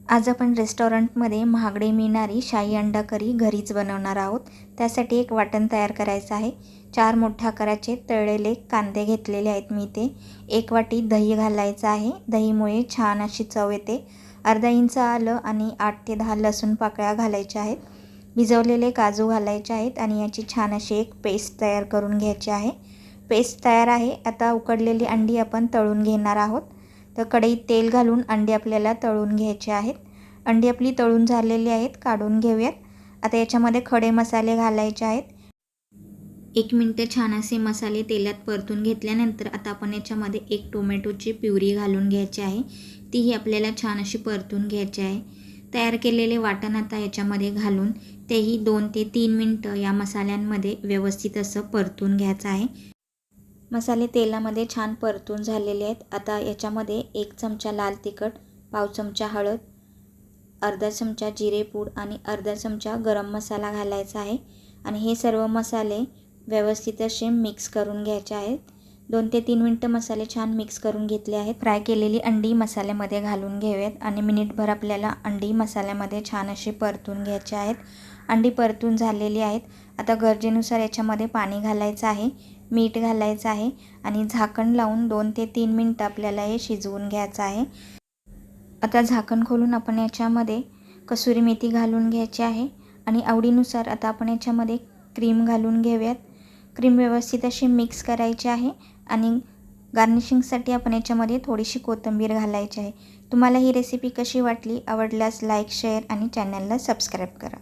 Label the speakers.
Speaker 1: आज आपण रेस्टॉरंटमध्ये महागडे मिळणारी शाही अंडा करी घरीच बनवणार आहोत। त्यासाठी एक वाटण तयार करायचं आहे। 4 मोठ्या आकाराचे तळलेले कांदे घेतलेले आहेत मी ते। 1 वाटी दही घालायचं आहे, दहीमुळे छान अशी चव येते। अर्धा इंच आलं आणि 8 ते 10 लसूण पाकळ्या घालायच्या आहेत। भिजवलेले काजू घालायचे आहेत आणि याची छान अशी एक पेस्ट तयार करून घ्यायची आहे। पेस्ट तयार आहे। आता उकडलेली अंडी आपण तळून घेणार आहोत। तर कढईत तेल घालून अंडी आपल्याला तळून घ्यायचे आहेत। अंडी आपली तळून झालेली आहेत, काढून घेऊयात। आता याच्यामध्ये खडे मसाले घालायचे आहेत। 1 मिनिट छान असे मसाले तेलात परतून घेतल्यानंतर आता आपण याच्यामध्ये 1 टोमॅटोची प्युरी घालून घ्यायची आहे। तीही आपल्याला छान अशी परतून घ्यायची आहे। तयार केलेले वाटण आता याच्यामध्ये घालून तेही 2 ते 3 मिनिट या मसाल्यांमध्ये व्यवस्थित असं परतून घ्यायचं आहे। मसाले तेलामध्ये छान परतून झालेले आहेत। आता याच्यामध्ये 1 चमचा लाल तिखट, पाव चमचा हळद, अर्धा चमचा जिरे पूड आणि अर्धा चमचा गरम मसाला घालायचा आहे आणि हे सर्व मसाले व्यवस्थित असे मिक्स करून घ्यायचे आहेत। 2 ते 3 मिनिट मसाले छान मिक्स करून घेतले आहेत। फ्राय केलेली अंडी मसाल्यामध्ये घालून घेऊयात आणि मिनिटभर आपल्याला अंडी मसाल्यामध्ये छान अशी परतून घ्यायची आहेत। अंडी परतून झालेली आहेत। आता गरजेनुसार याच्यामध्ये पाणी घालायचं आहे, मीठ घालायचं आहे आणि झाकण लावून 2 ते 3 मिनिट आपल्याला हे शिजवून घ्यायचं आहे। आता झाकण खोलून आपण याच्यामध्ये कसुरी मेथी घालून घ्यायची आहे आणि आवडीनुसार आता आपण याच्यामध्ये क्रीम घालून घेऊयात। क्रीम व्यवस्थित अशी मिक्स करायची आहे आणि गार्निशिंगसाठी आपण याच्यामध्ये थोडीशी कोथिंबीर घालायची आहे। तुम्हाला ही रेसिपी कशी वाटली? आवडल्यास लाईक, शेअर आणि चॅनलला सबस्क्राईब करा।